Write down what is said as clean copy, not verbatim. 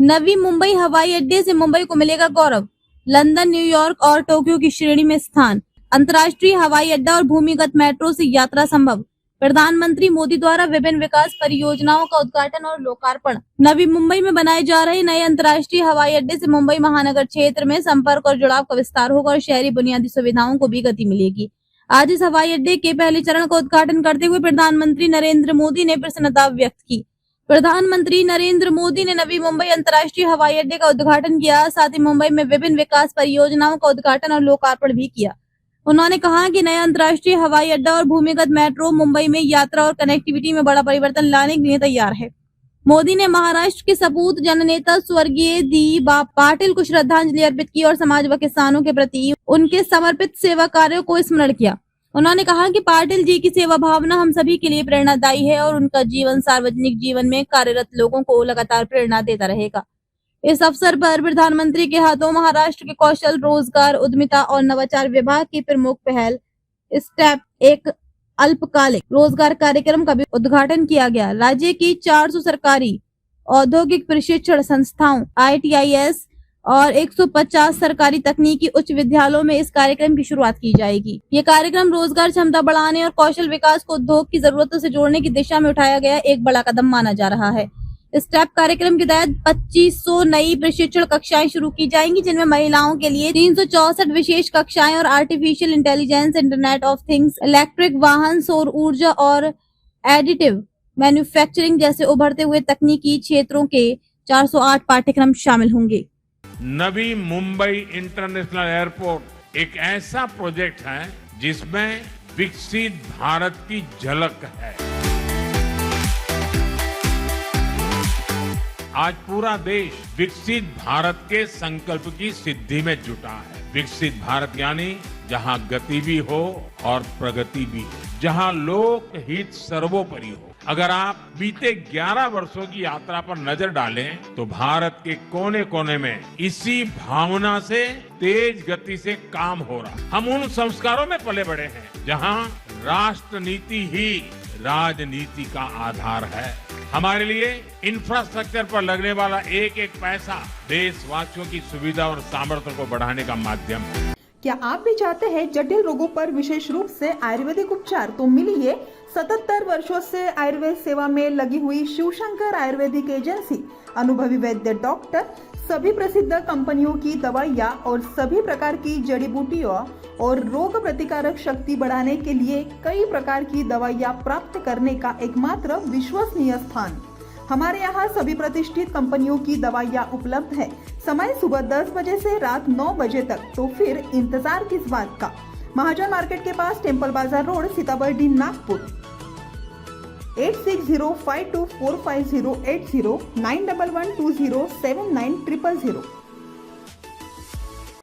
नवी मुंबई हवाई अड्डे से मुंबई को मिलेगा गौरव। लंदन, न्यूयॉर्क और टोक्यो की श्रेणी में स्थान। अंतर्राष्ट्रीय हवाई अड्डा और भूमिगत मेट्रो से यात्रा संभव। प्रधानमंत्री मोदी द्वारा विभिन्न विकास परियोजनाओं का उद्घाटन और लोकार्पण। नवी मुंबई में बनाए जा रहे नए अंतर्राष्ट्रीय हवाई अड्डे से मुंबई महानगर क्षेत्र में संपर्क और जुड़ाव का विस्तार होगा और शहरी बुनियादी सुविधाओं को भी गति मिलेगी। आज इस हवाई अड्डे के पहले चरण का उद्घाटन करते हुए प्रधानमंत्री नरेंद्र मोदी ने प्रसन्नता व्यक्त की। प्रधानमंत्री नरेंद्र मोदी ने नवी मुंबई अंतर्राष्ट्रीय हवाई अड्डे का उद्घाटन किया, साथ ही मुंबई में विभिन्न विकास परियोजनाओं का उद्घाटन और लोकार्पण भी किया। उन्होंने कहा कि नया अंतर्राष्ट्रीय हवाई अड्डा और भूमिगत मेट्रो मुंबई में यात्रा और कनेक्टिविटी में बड़ा परिवर्तन लाने के लिए तैयार है। मोदी ने महाराष्ट्र के सपूत जननेता स्वर्गीय दी बा पाटिल को श्रद्धांजलि अर्पित की और समाज व किसानों के प्रति उनके समर्पित सेवा कार्यों को स्मरण किया। उन्होंने कहा कि पाटिल जी की सेवा भावना हम सभी के लिए प्रेरणादायी है और उनका जीवन सार्वजनिक जीवन में कार्यरत लोगों को लगातार प्रेरणा देता रहेगा। इस अवसर पर प्रधानमंत्री के हाथों महाराष्ट्र के कौशल, रोजगार, उद्यमिता और नवाचार विभाग की प्रमुख पहल स्टेप एक अल्पकालिक रोजगार कार्यक्रम का भी उद्घाटन किया गया। राज्य की 400 सरकारी औद्योगिक प्रशिक्षण संस्थाओं ITIS और 150 सरकारी तकनीकी उच्च विद्यालयों में इस कार्यक्रम की शुरुआत की जाएगी। ये कार्यक्रम रोजगार क्षमता बढ़ाने और कौशल विकास को उद्योग की जरूरतों से जोड़ने की दिशा में उठाया गया एक बड़ा कदम माना जा रहा है। स्टेप कार्यक्रम के तहत 2500 नई प्रशिक्षण कक्षाएं शुरू की जाएंगी, जिनमें महिलाओं के लिए 364 विशेष कक्षाएं और artificial intelligence, internet of things, electric वाहन, सौर ऊर्जा और एडिटिव मैन्युफैक्चरिंग जैसे उभरते हुए तकनीकी क्षेत्रों के 408 पाठ्यक्रम शामिल होंगे। नवी मुंबई इंटरनेशनल एयरपोर्ट एक ऐसा प्रोजेक्ट है जिसमें विकसित भारत की झलक है। आज पूरा देश विकसित भारत के संकल्प की सिद्धि में जुटा है। विकसित भारत यानी जहां गति भी हो और प्रगति भी हो, जहां लोक हित सर्वोपरि हो। अगर आप बीते 11 वर्षों की यात्रा पर नजर डालें तो भारत के कोने कोने में इसी भावना से तेज गति से काम हो रहा। हम उन संस्कारों में पले बड़े हैं जहां राष्ट्र नीति ही राजनीति का आधार है। हमारे लिए इंफ्रास्ट्रक्चर पर लगने वाला एक एक पैसा देशवासियों की सुविधा और सामर्थ्य को बढ़ाने का माध्यम है। क्या आप भी चाहते हैं जटिल रोगों पर विशेष रूप से आयुर्वेदिक उपचार? तो मिलिए 77 वर्षों से आयुर्वेद सेवा में लगी हुई शिवशंकर आयुर्वेदिक एजेंसी। अनुभवी वैद्य डॉक्टर, सभी प्रसिद्ध कंपनियों की दवाइयाँ और सभी प्रकार की जड़ी बूटियों और रोग प्रतिकारक शक्ति बढ़ाने के लिए कई प्रकार की दवाइयाँ प्राप्त करने का एकमात्र विश्वसनीय स्थान। हमारे यहाँ सभी प्रतिष्ठित कंपनियों की दवाइयाँ उपलब्ध है। समय सुबह 10 बजे से रात 9 बजे तक, तो फिर इंतजार किस बात का। महाजन मार्केट के पास, टेम्पल बाजार रोड, सीताबर्डी, नागपुर। 8605245080 911207900।